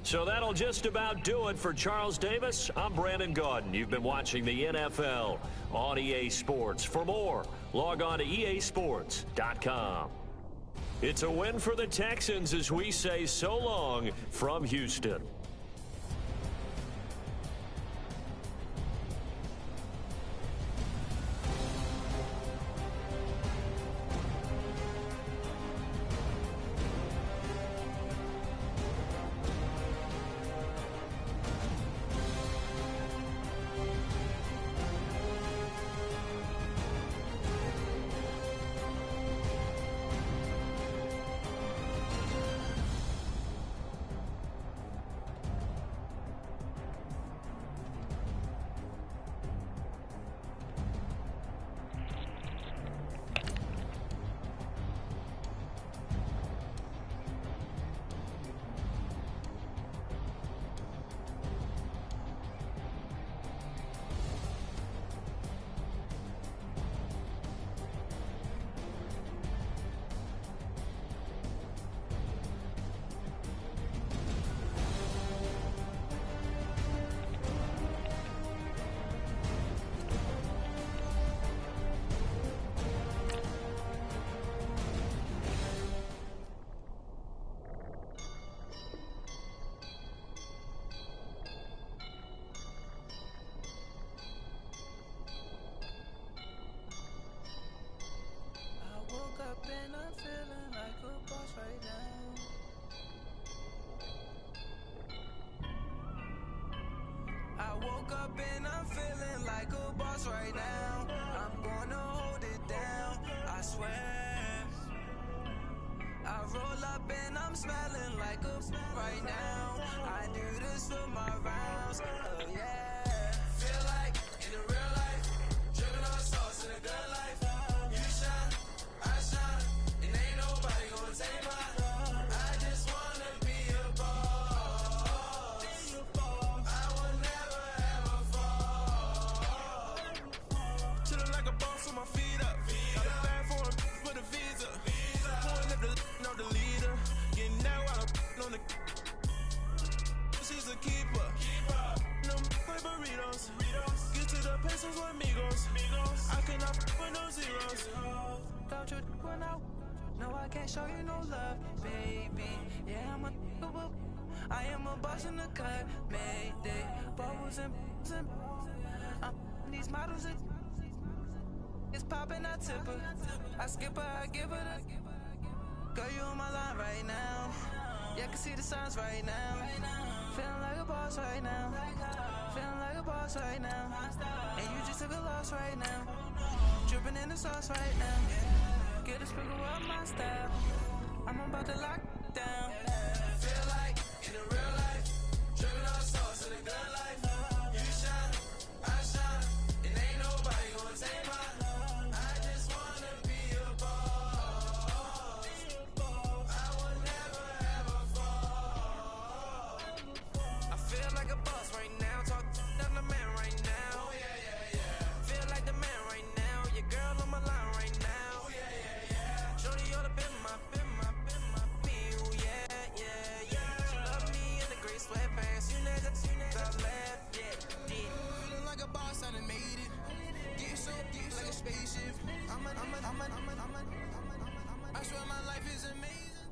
So that'll just about do it for Charles Davis. I'm Brandon Gaudin. You've been watching the NFL on EA Sports. For more, log on to easports.com. It's a win for the Texans as we say so long from Houston. Woke up and I'm feeling like boss right now. I'm gonna hold it down, I swear. I roll up and I'm smelling like a right now. I do this for my rounds, oh yeah. Feel like in the real life, dripping on sauce in a good life. You shine, I shine, and ain't nobody gonna take mine. I just wanna be a boss. I will never ever fall. Chillin' like a boss with my feet up. Got a bag for him, put a visa. Pulling up the leader. Getting out while I'm on the. She's a keeper. No burritos. Get to the pesos with amigos. I cannot with no zeros. Don't you run out? No, I can't show you no love, baby. Yeah, I am a boss in the cut. Mayday. Bubbles and these models are. It's poppin', I tip her. I skip her, I give her the. Girl, you on my line right now. Yeah, I can see the signs right now. Feeling like a boss right now. Feeling like a boss right now. And you just took a loss right now. Dripping in the sauce right now. Get a sprinkle of my style. I'm about to lock down. Feel like in the real life, dripping on sauce in a good life. You shine, I shine, and ain't nobody gonna take mine. I just wanna be a boss. I will never ever fall. I feel like a boss right now. Talk to the man right now. Oh yeah, yeah, yeah. Feel like the man right now. Your girl on my line right now. Oh yeah, yeah, yeah. Shorty all up in my feel, yeah, yeah, yeah. She love me in the gray sweatpants. You never left, yeah. Feeling like a boss, I done made it. Get so deep like a spaceship. I swear my life is amazing.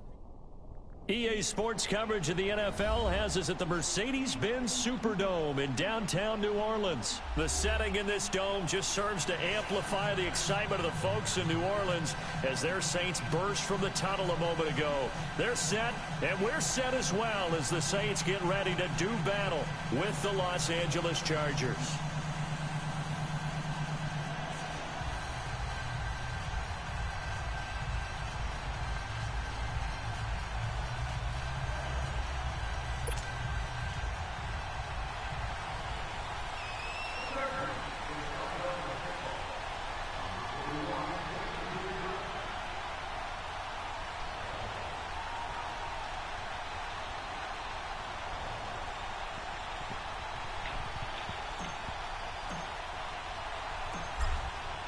EA Sports coverage of the NFL has us at the Mercedes-Benz Superdome in downtown New Orleans. The setting in this dome just serves to amplify the excitement of the folks in New Orleans as their Saints burst from the tunnel a moment ago. They're set, and we're set as well as the Saints get ready to do battle with the Los Angeles Chargers.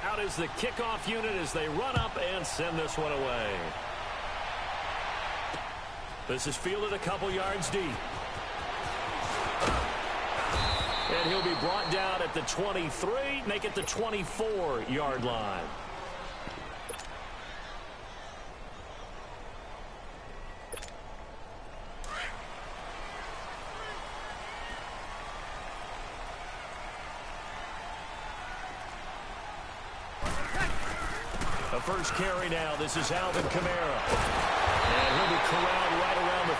Out is the kickoff unit as they run up and send this one away. This is fielded a couple yards deep. And he'll be brought down at the 23, make it the 24-yard line. The first carry now. This is Alvin Kamara. And he'll be corralled right around the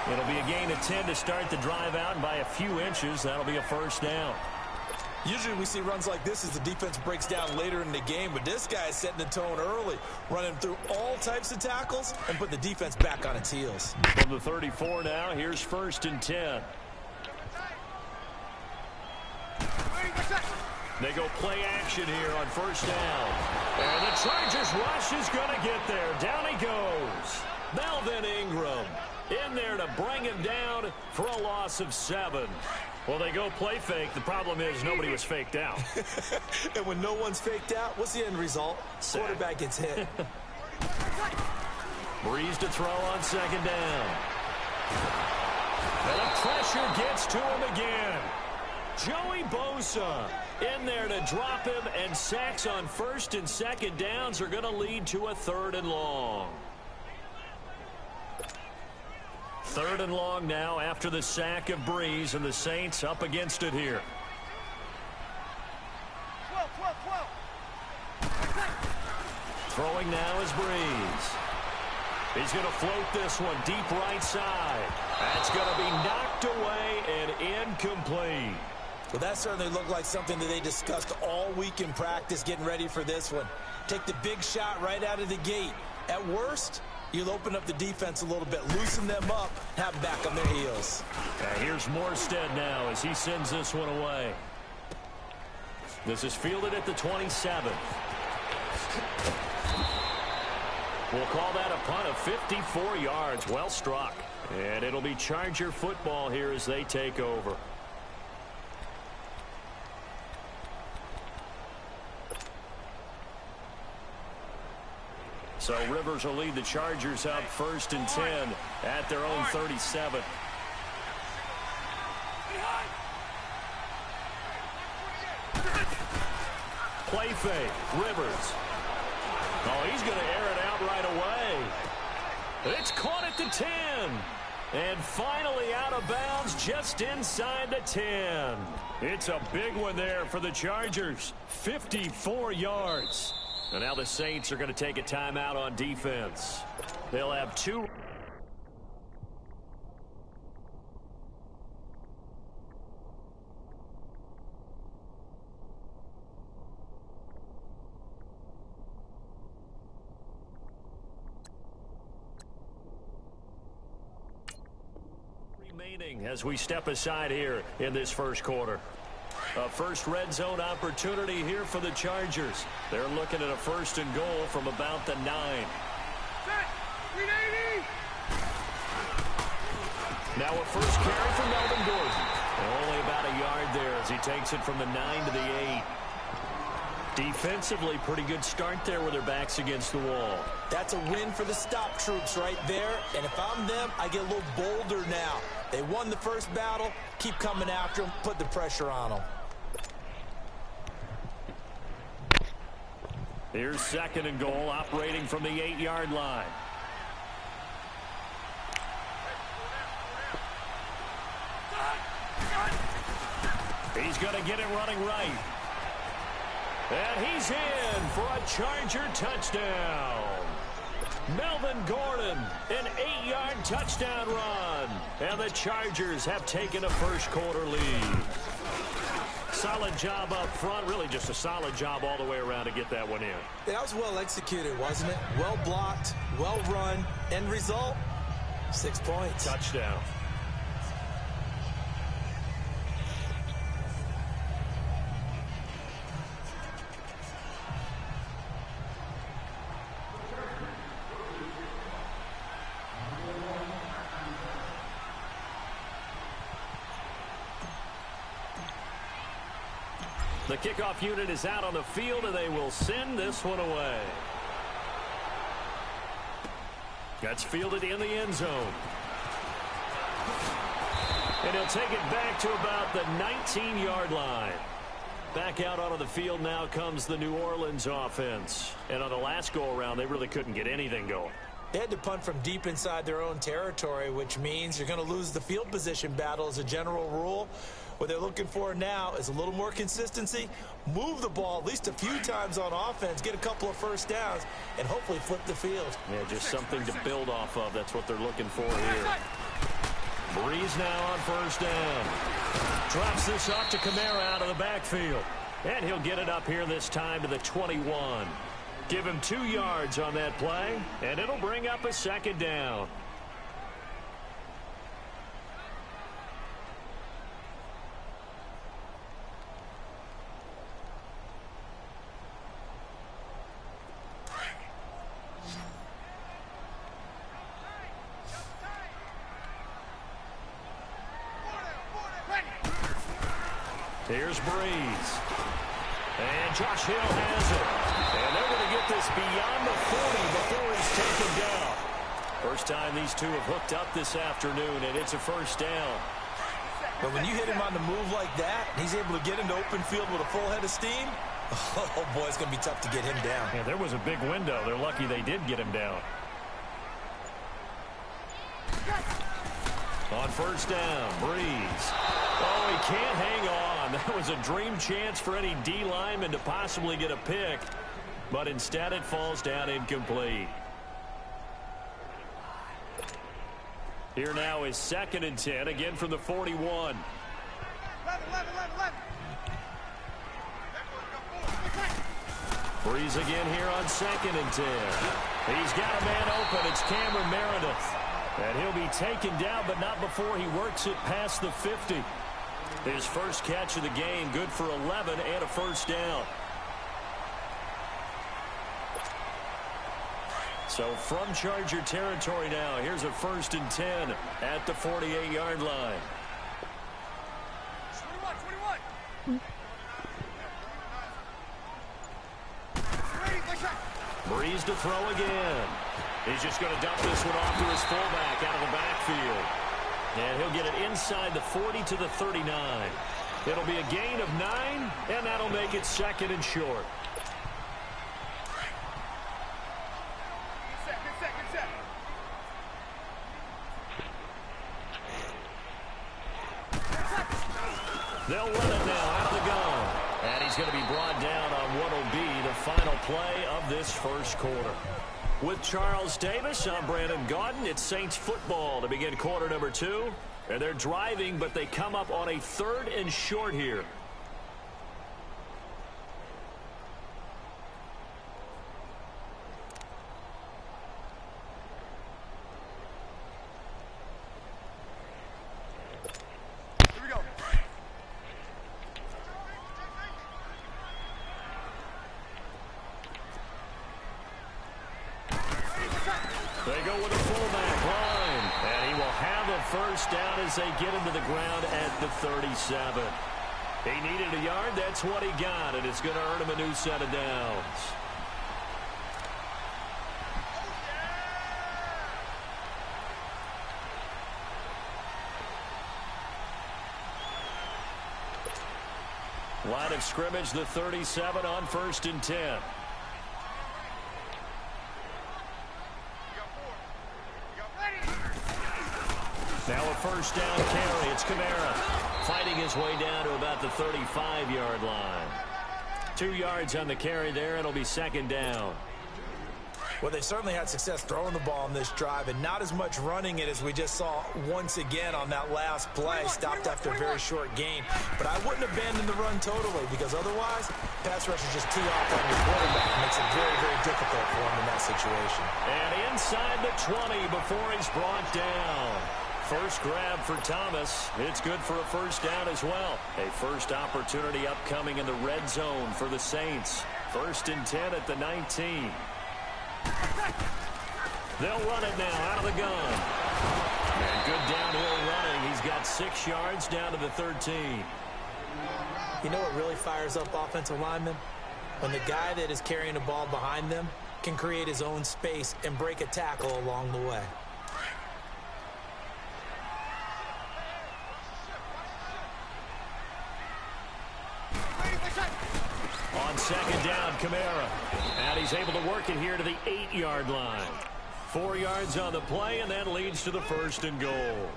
34. It'll be a gain of 10 to start the drive out, and by a few inches, that'll be a first down. Usually we see runs like this as the defense breaks down later in the game, but this guy is setting the tone early, running through all types of tackles and put the defense back on its heels. From the 34 now, here's 1st and 10. They go play action here on first down. And the Chargers rush is going to get there. Down he goes. Melvin Ingram in there to bring him down for a loss of 7. Well, they go play fake. The problem is nobody was faked out. And when no one's faked out, what's the end result? Sack. Quarterback gets hit. Breeze to throw on 2nd down. And the pressure gets to him again. Joey Bosa in there to drop him, and sacks on 1st and 2nd downs are going to lead to a 3rd and long. 3rd and long now after the sack of Breeze, and the Saints up against it here. Throwing now is Breeze. He's going to float this one deep right side. That's going to be knocked away and incomplete. Well, that certainly looked like something that they discussed all week in practice getting ready for this one. Take the big shot right out of the gate. At worst, you'll open up the defense a little bit, loosen them up, have them back on their heels. Here's Morstead now as he sends this one away. This is fielded at the 27. We'll call that a punt of 54 yards. Well struck. And it'll be Charger football here as they take over. So Rivers will lead the Chargers out 1st and 10 at their own 37. Play fake. Rivers. Oh, he's going to air it out right away. It's caught at the 10. And finally out of bounds just inside the 10. It's a big one there for the Chargers. 54 yards. And now the Saints are going to take a timeout on defense. They'll have 2. Remaining as we step aside here in this first quarter. A first red zone opportunity here for the Chargers. They're looking at a 1st and goal from about the 9. Now a first carry from Melvin Gordon. Only about a yard there as he takes it from the 9 to the 8. Defensively, pretty good start there with their backs against the wall. That's a win for the stop troops right there. And if I'm them, I get a little bolder now. They won the first battle. Keep coming after them. Put the pressure on them. Here's 2nd and goal, operating from the 8-yard line. He's going to get it running right. And he's in for a Charger touchdown. Melvin Gordon, an 8-yard touchdown run. And the Chargers have taken a first quarter lead. Solid job up front. Really just a solid job all the way around to get that one in. That was well executed, wasn't it? Well blocked, well run. End result, 6 points. Touchdown. The kickoff unit is out on the field, and they will send this one away. That's fielded in the end zone. And he'll take it back to about the 19-yard line. Back out onto the field now comes the New Orleans offense. And on the last go-around, they really couldn't get anything going. They had to punt from deep inside their own territory, which means you're going to lose the field position battle as a general rule. What they're looking for now is a little more consistency, move the ball at least a few times on offense, get a couple of first downs, and hopefully flip the field. Yeah, just something to build off of. That's what they're looking for here. Breeze now on first down. Drops this off to Kamara out of the backfield. And he'll get it up here this time to the 21. Give him 2 yards on that play, and it'll bring up a 2nd down. Here's Breeze. And Josh Hill has it. And they're going to get this beyond the 40 before he's taken down. First time these two have hooked up this afternoon, and it's a first down. But when you hit him on the move like that, and he's able to get into open field with a full head of steam, oh boy, it's going to be tough to get him down. Yeah, there was a big window. They're lucky they did get him down. On first down, Breeze. Oh, he can't hang on. That was a dream chance for any D lineman to possibly get a pick. But instead it falls down incomplete. Here now is 2nd and 10, again from the 41. Breeze again here on 2nd and 10. He's got a man open. It's Cameron Meredith. And he'll be taken down, but not before he works it past the 50. His first catch of the game, good for 11 and a first down. So from Charger territory now, here's a 1st and 10 at the 48-yard line. 21. Breeze to throw again. He's just going to dump this one off to his fullback out of the backfield. And he'll get it inside the 40 to the 39. It'll be a gain of 9, and that'll make it 2nd and short. They'll run it now out of the gun. And he's going to be brought down on what will be the final play of this first quarter. With Charles Davis, I'm Brandon Gaudin. It's Saints football to begin quarter number 2. And they're driving, but they come up on a 3rd and short here. They go with a fullback line, and he will have a first down as they get him to the ground at the 37. He needed a yard. That's what he got, and it's going to earn him a new set of downs. Line of scrimmage, the 37 on 1st and 10. Now a first down carry. It's Kamara fighting his way down to about the 35-yard line. 2 yards on the carry there. It'll be 2nd down. Well, they certainly had success throwing the ball on this drive and not as much running it as we just saw once again on that last play. Stopped after a very short gain. But I wouldn't abandon the run totally because otherwise, pass rush is just tee off on your quarterback. It makes it very, very difficult for him in that situation. And inside the 20 before he's brought down. First grab for Thomas. It's good for a first down as well. A first opportunity upcoming in the red zone for the Saints. 1st and 10 at the 19. They'll run it now out of the gun. And good downhill running. He's got 6 yards down to the 13. You know what really fires up offensive linemen? When the guy that is carrying the ball behind them can create his own space and break a tackle along the way. On 2nd down, Kamara. And he's able to work it here to the 8-yard line. 4 yards on the play, and that leads to the 1st and goal.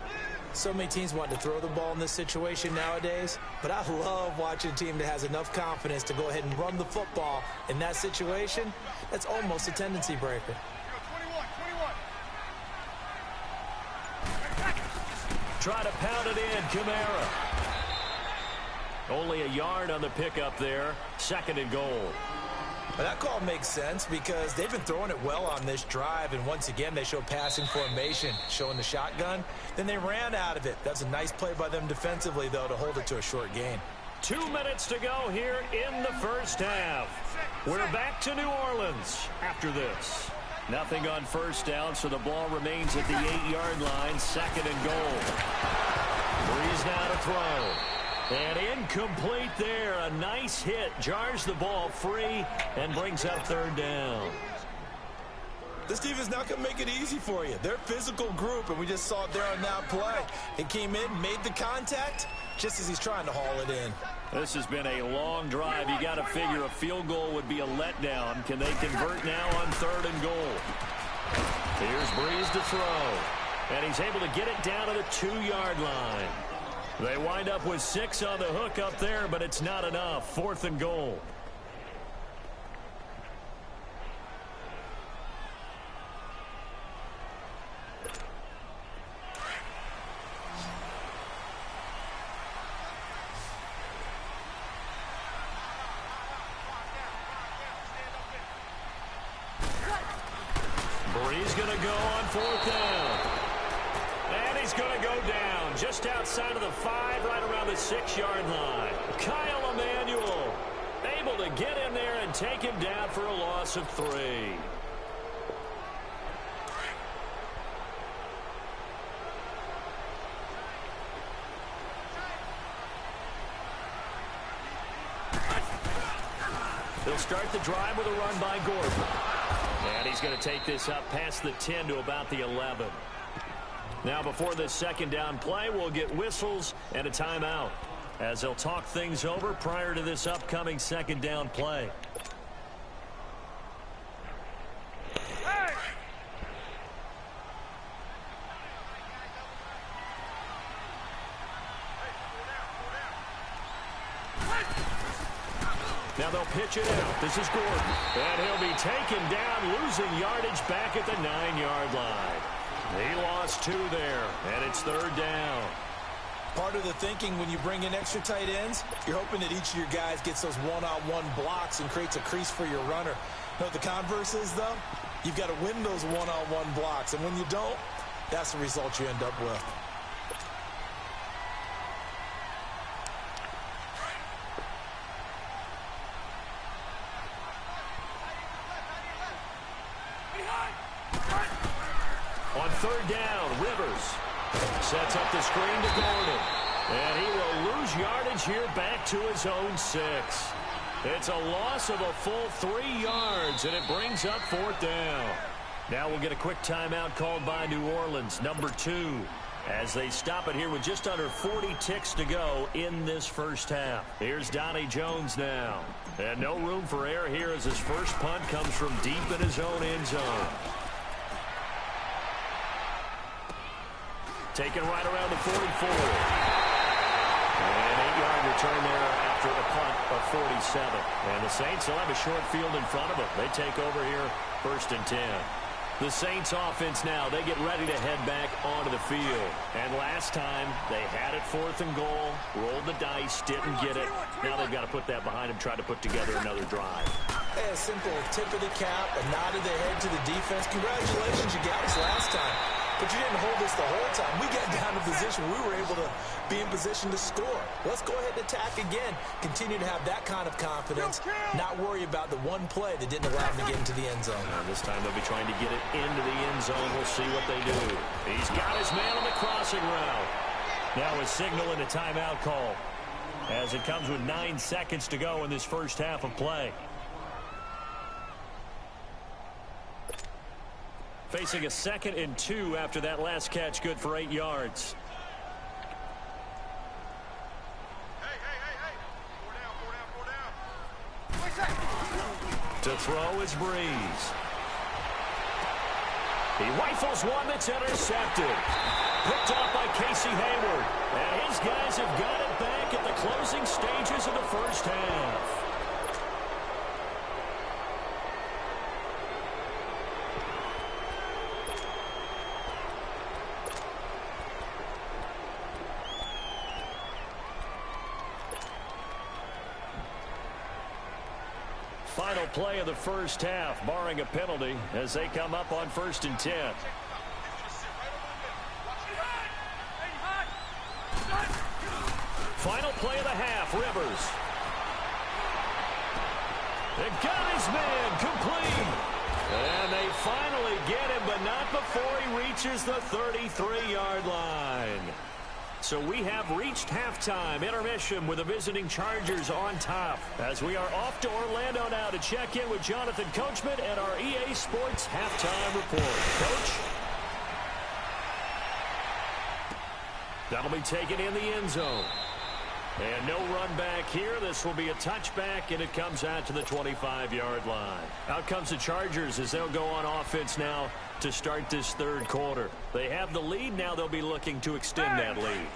So many teams want to throw the ball in this situation nowadays, but I love watching a team that has enough confidence to go ahead and run the football in that situation. That's almost a tendency breaker. 21. Try to pound it in, Kamara. Only a yard on the pickup there. 2nd and goal. But that call makes sense because they've been throwing it well on this drive, and once again they show passing formation, showing the shotgun. Then they ran out of it. That's a nice play by them defensively, though, to hold it to a short gain. 2 minutes to go here in the first half. We're back to New Orleans after this. Nothing on first down, so the ball remains at the 8-yard line. 2nd and goal. Breeze now to throw. And incomplete there. A nice hit. Jars the ball free and brings up 3rd down. This team is not going to make it easy for you. They're a physical group, and we just saw it there on that play. He came in, made the contact, just as he's trying to haul it in. This has been a long drive. You got to figure a field goal would be a letdown. Can they convert now on 3rd and goal? Here's Breeze to throw. And he's able to get it down to the 2-yard line. They wind up with 6 on the hook up there, but it's not enough. 4th and goal. He's going to go on 4th down. And he's going to go down just outside of the 5, right around the 6-yard line. Kyle Emanuel able to get in there and take him down for a loss of 3. They'll start the drive with a run by Gordon. And he's going to take this up past the 10 to about the 11. Now before this 2nd down play, we'll get whistles and a timeout as they'll talk things over prior to this upcoming 2nd down play. Now they'll pitch it out. This is Gordon. And he'll be taken down, losing yardage back at the 9-yard line. He lost 2 there, and it's 3rd down. Part of the thinking when you bring in extra tight ends, you're hoping that each of your guys gets those one-on-one blocks and creates a crease for your runner. You know what the converse is, though? You've got to win those one-on-one blocks, and when you don't, that's the result you end up with. On 3rd down, Rivers sets up the screen to Gordon. And he will lose yardage here back to his own 6. It's a loss of a full 3 yards, and it brings up 4th down. Now we'll get a quick timeout called by New Orleans, number 2, as they stop it here with just under 40 ticks to go in this first half. Here's Donnie Jones now. And no room for error here as his first punt comes from deep in his own end zone. Taken right around the 44. An 8-yard return there after the punt of 47. And the Saints will have a short field in front of them. They take over here 1st and 10. The Saints offense now, they get ready to head back onto the field. And last time, they had it 4th and goal, rolled the dice, didn't get it. Now they've got to put that behind them, try to put together another drive. Hey, a simple tip of the cap, a nod of the head to the defense. Congratulations, you got us last time. But you didn't hold us the whole time. We got down to position. We were able to be in position to score. Let's go ahead and attack again. Continue to have that kind of confidence. Not worry about the one play that didn't allow them to get into the end zone. And this time they'll be trying to get it into the end zone. We'll see what they do. He's got his man on the crossing route. Now a signal and a timeout call as it comes with 9 seconds to go in this first half of play. Facing a 2nd and 2 after that last catch, good for 8 yards. To throw is Breeze. He rifles one that's intercepted. Picked off by Casey Hayward. And his guys have got it back at the closing stages of the first half. Final play of the first half, barring a penalty, as they come up on 1st and 10. Final play of the half, Rivers. They got his man complete. And they finally get him, but not before he reaches the 33-yard line. So we have reached halftime intermission with the visiting Chargers on top as we are off to Orlando now to check in with Jonathan Coachman and our EA Sports halftime report. Coach? That'll be taken in the end zone. And no run back here. This will be a touchback, and it comes out to the 25-yard line. Out comes the Chargers as they'll go on offense now to start this 3rd quarter. They have the lead. Now they'll be looking to extend that lead.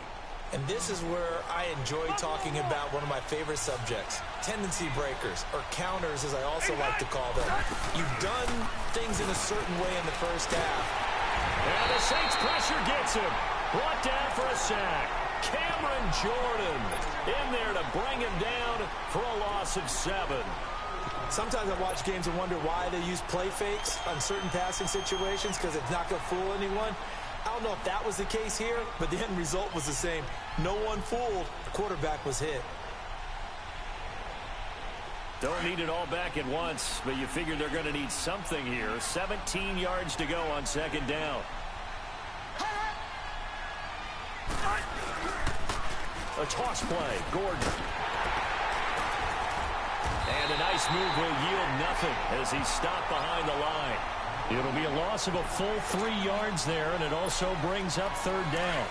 And this is where I enjoy talking about one of my favorite subjects, tendency breakers, or counters as I also like to call them. You've done things in a certain way in the first half. And the Saints pressure gets him. Brought down for a sack. Cameron Jordan in there to bring him down for a loss of 7. Sometimes I watch games and wonder why they use play fakes on certain passing situations because it's not going to fool anyone. I don't know if that was the case here, but the end result was the same. No one fooled. The quarterback was hit. Don't need it all back at once, but you figure they're going to need something here. 17 yards to go on second down. A toss play, Gordon. And a nice move will yield nothing as he's stopped behind the line. It'll be a loss of a full 3 yards there, and it also brings up third down.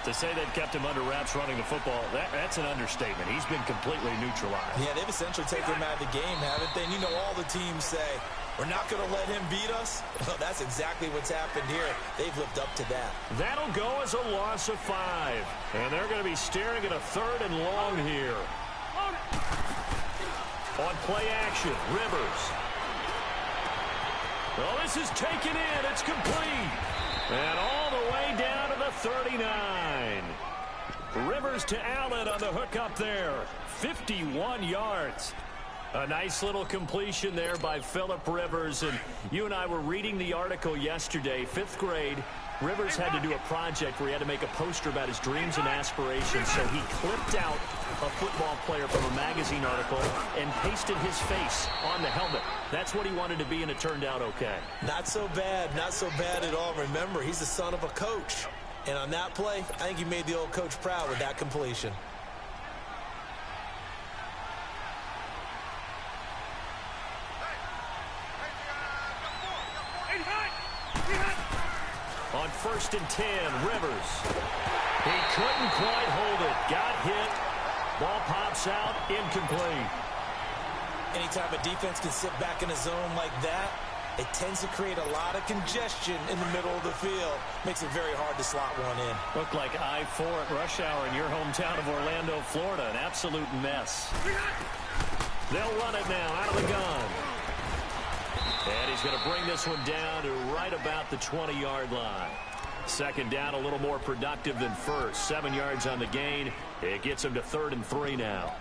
To say they've kept him under wraps running the football, that's an understatement. He's been completely neutralized. Yeah, they've essentially taken him out of the game, haven't they? And you know all the teams say, we're not going to let him beat us. Well, that's exactly what's happened here. They've lived up to that. That'll go as a loss of 5. And they're going to be staring at a third and long here. On play action, Rivers. Well, this is taken in. It's complete. And all the way down to the 39. Rivers to Allen on the hook up there. 51 yards. A nice little completion there by Phillip Rivers. And you and I were reading the article yesterday, 5th grade. Rivers had to do a project where he had to make a poster about his dreams and aspirations. So he clipped out a football player from a magazine article and pasted his face on the helmet. That's what he wanted to be, and it turned out okay. Not so bad. Not so bad at all. Remember, he's the son of a coach. And on that play, I think he made the old coach proud with that completion. On 1st and 10, Rivers. He couldn't quite hold it. Got hit. Ball pops out. Incomplete. Anytime a defense can sit back in a zone like that, it tends to create a lot of congestion in the middle of the field. Makes it very hard to slot one in. Looked like I-4 at rush hour in your hometown of Orlando, Florida. An absolute mess. They'll run it now out of the gun. And he's going to bring this one down to right about the 20-yard line. Second down, a little more productive than first. 7 yards on the gain. It gets him to 3rd and 3 now.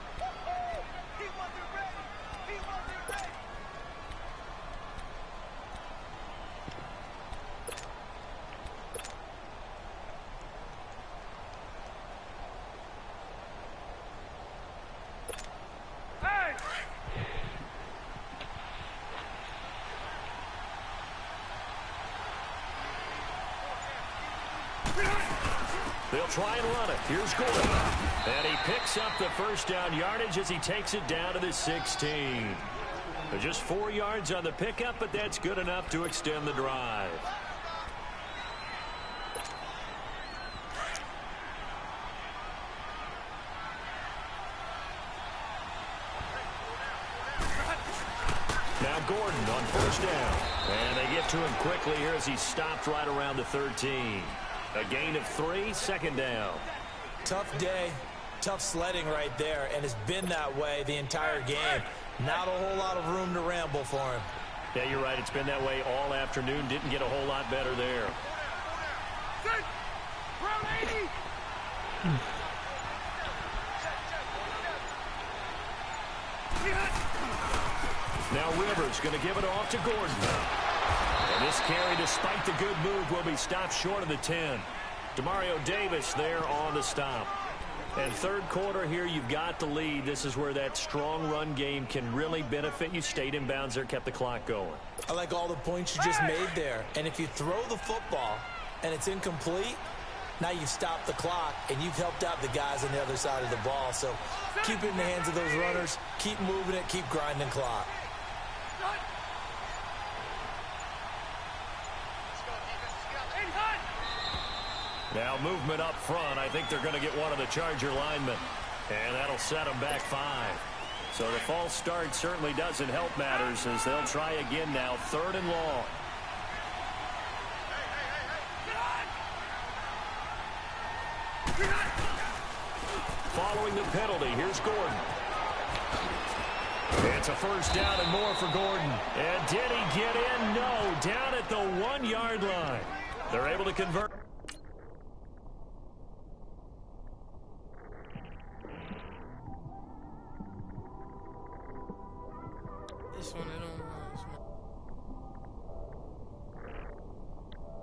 They'll try and run it. Here's Gordon. And he picks up the first down yardage as he takes it down to the 16. Just 4 yards on the pickup, but that's good enough to extend the drive. Now Gordon on 1st down. And they get to him quickly here as he stopped right around the 13. A gain of 3, 2nd down. Tough day, tough sledding right there, and it's been that way the entire game. Not a whole lot of room to ramble for him. Yeah, you're right. It's been that way all afternoon. Didn't get a whole lot better there. Now Rivers going to give it off to Gordon. And this carry, despite the good move, will be stopped short of the 10. Demario Davis there on the stop. And third quarter here, you've got the lead. This is where that strong run game can really benefit you. Stayed in bounds there, kept the clock going. I like all the points you just made there. And if you throw the football and it's incomplete, now you've stopped the clock and you've helped out the guys on the other side of the ball. So keep it in the hands of those runners. Keep moving it. Keep grinding clock. Now movement up front. I think they're going to get one of the Charger linemen. And that'll set them back 5. So the false start certainly doesn't help matters as they'll try again now. 3rd and long. Following the penalty, here's Gordon. It's a 1st down and more for Gordon. And did he get in? No. Down at the 1-yard line. They're able to convert.